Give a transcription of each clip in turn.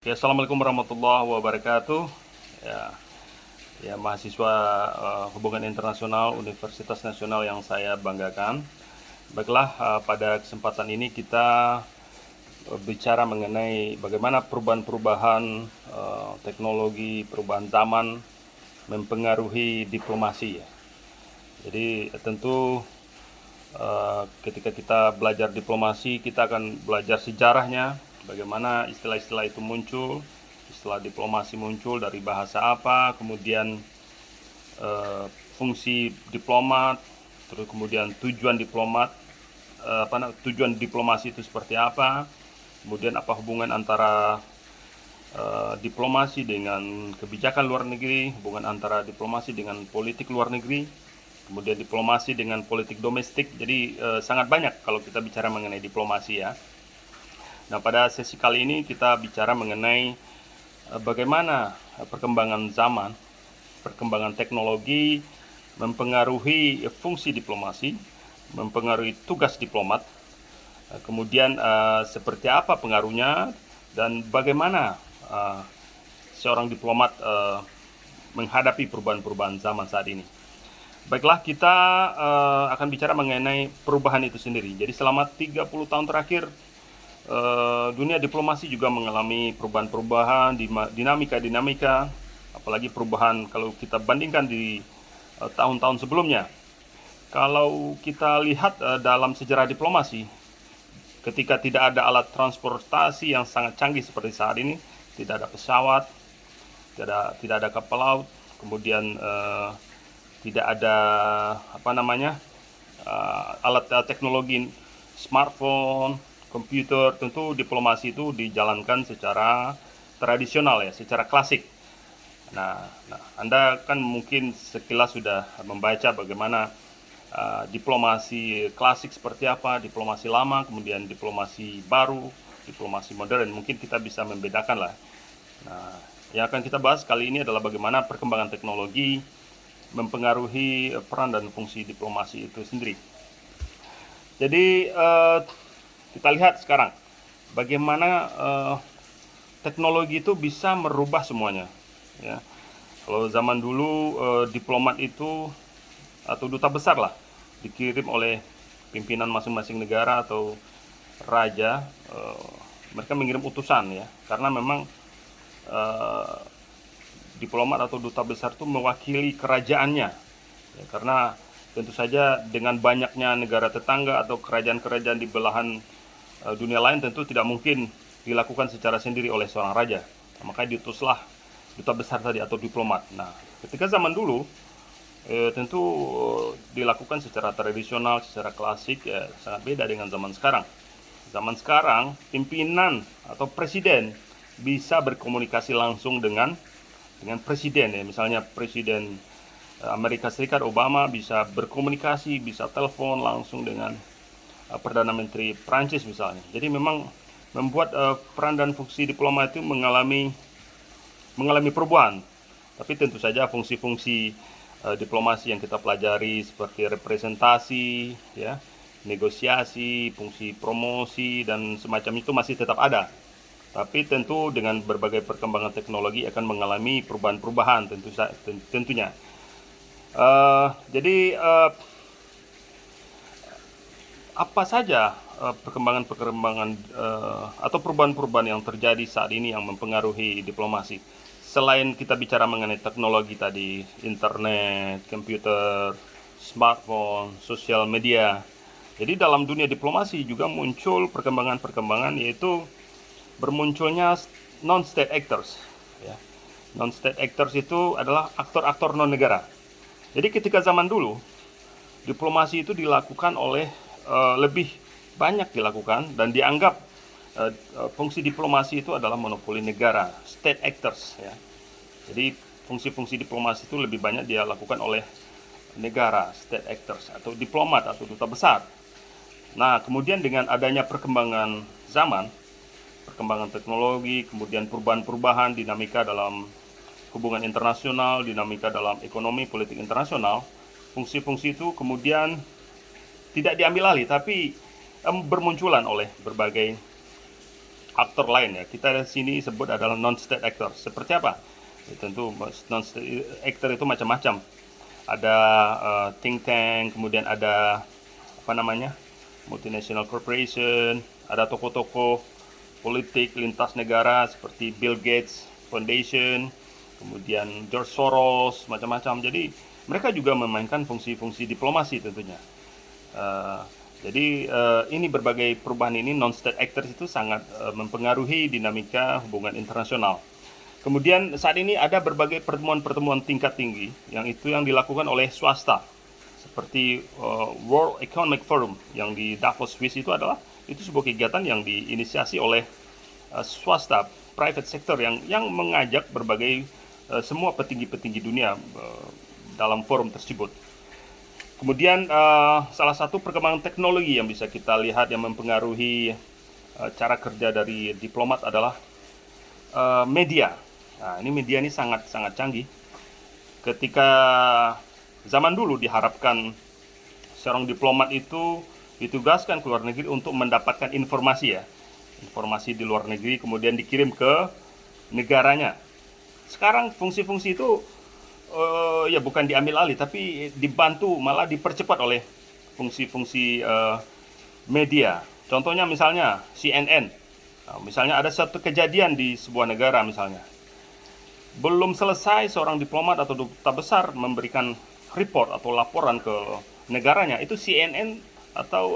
Ya, Assalamualaikum warahmatullahi wabarakatuh. Ya, ya mahasiswa Hubungan Internasional Universitas Nasional yang saya banggakan. Baiklah, pada kesempatan ini kita bicara mengenai bagaimana perubahan-perubahan teknologi, perubahan zaman mempengaruhi diplomasi. Ya. Jadi tentu ketika kita belajar diplomasi, kita akan belajar sejarahnya, bagaimana istilah-istilah itu muncul, istilah diplomasi muncul dari bahasa apa, kemudian eh, fungsi diplomat, terus kemudian tujuan diplomat, tujuan diplomasi itu seperti apa, kemudian apa hubungan antara diplomasi dengan kebijakan luar negeri, hubungan antara diplomasi dengan politik luar negeri, kemudian diplomasi dengan politik domestik. Jadi sangat banyak kalau kita bicara mengenai diplomasi ya. Nah, pada sesi kali ini kita bicara mengenai bagaimana perkembangan zaman, perkembangan teknologi mempengaruhi fungsi diplomasi, mempengaruhi tugas diplomat, kemudian seperti apa pengaruhnya dan bagaimana seorang diplomat menghadapi perubahan-perubahan zaman saat ini. Baiklah, kita akan bicara mengenai perubahan itu sendiri. Jadi selama 30 tahun terakhir, dunia diplomasi juga mengalami perubahan-perubahan, dinamika-dinamika, apalagi perubahan kalau kita bandingkan di tahun-tahun sebelumnya. Kalau kita lihat dalam sejarah diplomasi, ketika tidak ada alat transportasi yang sangat canggih seperti saat ini, tidak ada pesawat, tidak ada kapal laut, kemudian tidak ada alat teknologi smartphone, komputer. Tentu diplomasi itu dijalankan secara tradisional ya, secara klasik. Nah, Anda kan mungkin sekilas sudah membaca bagaimana diplomasi klasik seperti apa, diplomasi lama, kemudian diplomasi baru, diplomasi modern. Mungkin kita bisa membedakan lah. Nah, yang akan kita bahas kali ini adalah bagaimana perkembangan teknologi mempengaruhi peran dan fungsi diplomasi itu sendiri. Jadi kita lihat sekarang bagaimana teknologi itu bisa merubah semuanya. Ya. Kalau zaman dulu diplomat itu atau duta besar lah dikirim oleh pimpinan masing-masing negara atau raja, mereka mengirim utusan ya, karena memang eh, diplomat atau duta besar itu mewakili kerajaannya ya, karena tentu saja dengan banyaknya negara tetangga atau kerajaan-kerajaan di belahan dunia lain tentu tidak mungkin dilakukan secara sendiri oleh seorang raja. Nah, makanya diutuslah duta besar tadi atau diplomat. Nah, ketika zaman dulu tentu dilakukan secara tradisional, secara klasik ya, sangat beda dengan zaman sekarang. Zaman sekarang pimpinan atau presiden bisa berkomunikasi langsung dengan presiden ya, misalnya presiden Amerika Serikat Obama bisa berkomunikasi, bisa telepon langsung dengan Perdana Menteri Prancis misalnya. Jadi memang membuat peran dan fungsi diplomat itu mengalami perubahan. Tapi tentu saja fungsi-fungsi diplomasi yang kita pelajari seperti representasi, ya, negosiasi, fungsi promosi dan semacam itu masih tetap ada. Tapi tentu dengan berbagai perkembangan teknologi akan mengalami perubahan-perubahan tentunya. Jadi apa saja perkembangan-perkembangan atau perubahan-perubahan yang terjadi saat ini yang mempengaruhi diplomasi? Selain kita bicara mengenai teknologi tadi, internet, komputer, smartphone, sosial media. Jadi dalam dunia diplomasi juga muncul perkembangan-perkembangan, yaitu bermunculnya non-state actors. Ya. Non-state actors itu adalah aktor-aktor non-negara. Jadi ketika zaman dulu, diplomasi itu dilakukan oleh lebih banyak dilakukan dan dianggap fungsi diplomasi itu adalah monopoli negara, state actors ya. Jadi fungsi-fungsi diplomasi itu lebih banyak dia lakukan oleh negara, state actors atau diplomat atau duta besar. Nah, kemudian dengan adanya perkembangan zaman, perkembangan teknologi, kemudian perubahan-perubahan, dinamika dalam hubungan internasional, dinamika dalam ekonomi, politik internasional, fungsi-fungsi itu kemudian tidak diambil alih, tapi bermunculan oleh berbagai aktor lain ya. Kita di sini sebut adalah non-state actor. Seperti apa? Ya, tentu non-state actor itu macam-macam. Ada think tank, kemudian ada apa namanya, multinational corporation, ada tokoh-tokoh politik lintas negara seperti Bill Gates Foundation, kemudian George Soros, macam-macam. Jadi mereka juga memainkan fungsi-fungsi diplomasi tentunya. Jadi ini berbagai perubahan ini non-state actors itu sangat mempengaruhi dinamika hubungan internasional. Kemudian saat ini ada berbagai pertemuan-pertemuan tingkat tinggi yang dilakukan oleh swasta. Seperti World Economic Forum yang di Davos, Swiss itu sebuah kegiatan yang diinisiasi oleh swasta, private sector yang mengajak berbagai semua petinggi-petinggi dunia dalam forum tersebut. Kemudian salah satu perkembangan teknologi yang bisa kita lihat yang mempengaruhi cara kerja dari diplomat adalah media. Nah, ini media ini sangat canggih. Ketika zaman dulu diharapkan seorang diplomat itu ditugaskan ke luar negeri untuk mendapatkan informasi ya. Informasi di luar negeri kemudian dikirim ke negaranya. Sekarang fungsi-fungsi itu ya bukan diambil alih tapi dibantu, malah dipercepat oleh fungsi-fungsi media. Contohnya misalnya CNN. Nah, misalnya ada satu kejadian di sebuah negara misalnya. Belum selesai seorang diplomat atau duta besar memberikan report atau laporan ke negaranya, itu CNN atau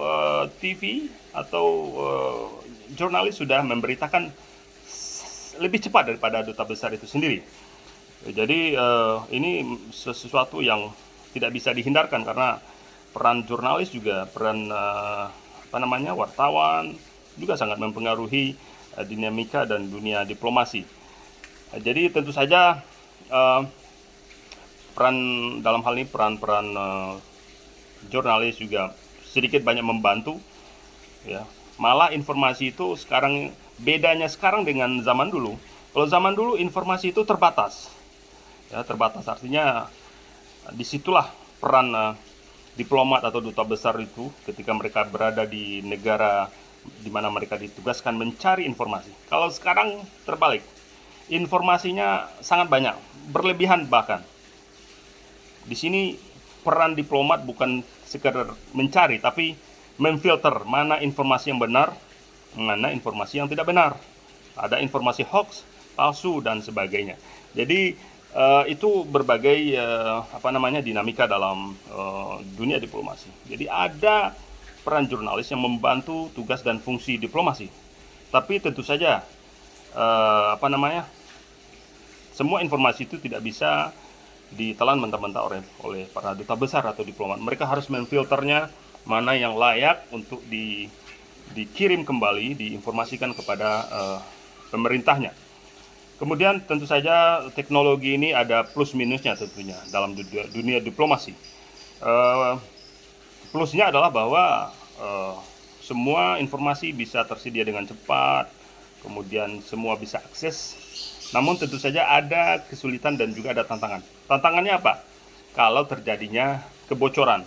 TV atau jurnalis sudah memberitakan lebih cepat daripada duta besar itu sendiri. Jadi ini sesuatu yang tidak bisa dihindarkan karena peran jurnalis juga, peran wartawan juga sangat mempengaruhi dinamika dan dunia diplomasi. Jadi tentu saja peran dalam hal ini peran jurnalis juga sedikit banyak membantu ya. Malah informasi itu sekarang bedanya sekarang dengan zaman dulu. Kalau zaman dulu informasi itu terbatas. Ya, terbatas artinya disitulah peran diplomat atau duta besar itu ketika mereka berada di negara di mana mereka ditugaskan mencari informasi. Kalau sekarang terbalik. Informasinya sangat banyak, berlebihan bahkan. Di sini peran diplomat bukan sekedar mencari, tapi memfilter mana informasi yang benar, mana informasi yang tidak benar. Ada informasi hoax, palsu dan sebagainya. Jadi itu berbagai dinamika dalam dunia diplomasi. Jadi ada peran jurnalis yang membantu tugas dan fungsi diplomasi. Tapi tentu saja semua informasi itu tidak bisa ditelan mentah-mentah oleh para duta besar atau diplomat. Mereka harus memfilternya mana yang layak untuk dikirim kembali, diinformasikan kepada pemerintahnya. Kemudian tentu saja teknologi ini ada plus minusnya tentunya dalam dunia diplomasi. Plusnya adalah bahwa semua informasi bisa tersedia dengan cepat, kemudian semua bisa akses. Namun tentu saja ada kesulitan dan juga ada tantangan. Tantangannya apa? Kalau terjadinya kebocoran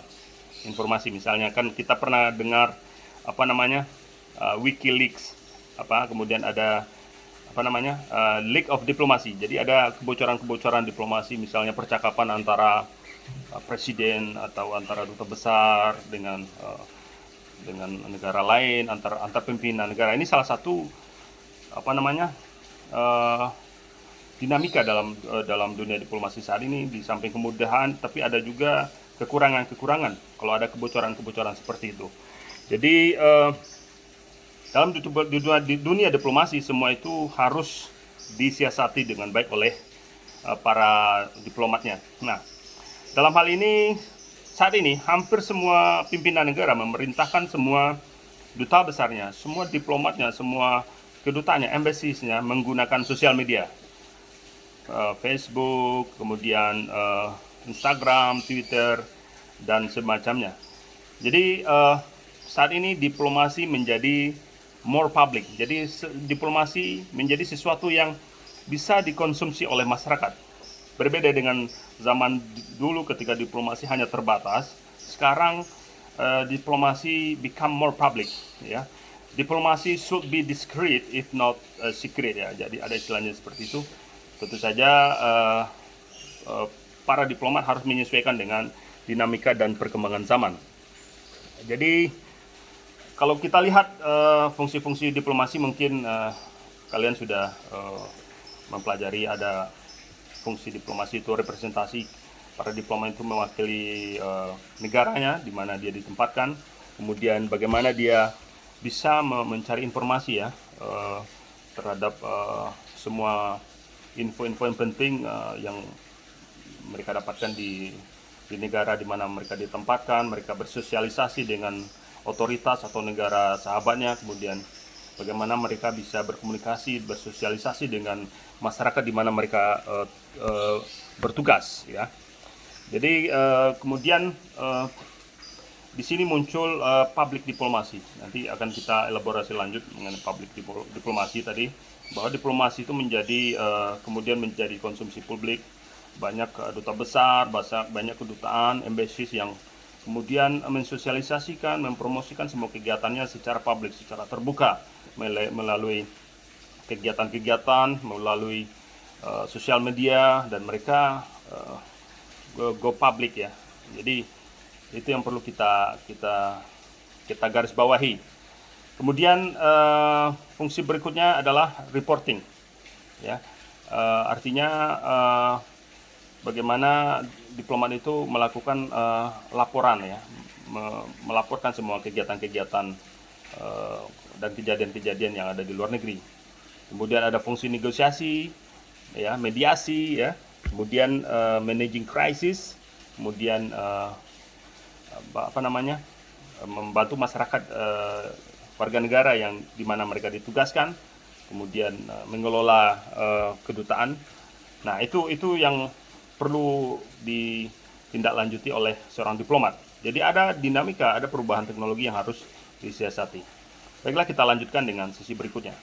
informasi, misalnya kan kita pernah dengar WikiLeaks, kemudian ada leak of diplomasi. Jadi ada kebocoran diplomasi, misalnya percakapan antara presiden atau antara duta besar dengan negara lain, antar pimpinan negara. Ini salah satu dinamika dalam dunia diplomasi saat ini. Di samping kemudahan, tapi ada juga kekurangan kalau ada kebocoran seperti itu. Jadi dalam dunia diplomasi semua itu harus disiasati dengan baik oleh para diplomatnya. Nah, dalam hal ini saat ini hampir semua pimpinan negara memerintahkan semua duta besarnya, semua diplomatnya, semua kedutaannya, embassies-nya menggunakan sosial media. Facebook, kemudian Instagram, Twitter, dan semacamnya. Jadi saat ini diplomasi menjadi more public. Jadi diplomasi menjadi sesuatu yang bisa dikonsumsi oleh masyarakat. Berbeda dengan zaman dulu ketika diplomasi hanya terbatas. Sekarang diplomasi become more public, ya. diplomasi should be discreet if not secret ya. Jadi ada istilahnya seperti itu. Tentu saja para diplomat harus menyesuaikan dengan dinamika dan perkembangan zaman. Jadi kalau kita lihat fungsi-fungsi diplomasi, mungkin kalian sudah mempelajari ada fungsi diplomasi itu representasi. Para diplomat itu mewakili negaranya di mana dia ditempatkan, kemudian bagaimana dia bisa mencari informasi ya terhadap semua info-info yang penting yang mereka dapatkan di negara di mana mereka ditempatkan. Mereka bersosialisasi dengan otoritas atau negara sahabatnya, kemudian bagaimana mereka bisa berkomunikasi, bersosialisasi dengan masyarakat di mana mereka bertugas ya. Jadi kemudian di sini muncul public diplomasi. Nanti akan kita elaborasi lanjut mengenai public diplomasi tadi, bahwa diplomasi itu menjadi kemudian menjadi konsumsi publik. Banyak duta besar, banyak kedutaan, embassies yang kemudian mensosialisasikan, mempromosikan semua kegiatannya secara publik, secara terbuka, melalui kegiatan-kegiatan, melalui sosial media, dan mereka go public ya. Jadi itu yang perlu kita garis bawahi. Kemudian fungsi berikutnya adalah reporting ya. Artinya bagaimana diplomat itu melakukan laporan ya, melaporkan semua kegiatan-kegiatan dan kejadian-kejadian yang ada di luar negeri. Kemudian ada fungsi negosiasi ya, mediasi ya, kemudian managing crisis, kemudian membantu masyarakat warga negara yang di mana mereka ditugaskan, kemudian mengelola kedutaan. Nah, itu yang perlu ditindaklanjuti oleh seorang diplomat. Jadi ada dinamika, ada perubahan teknologi yang harus disiasati. Baiklah, kita lanjutkan dengan sesi berikutnya.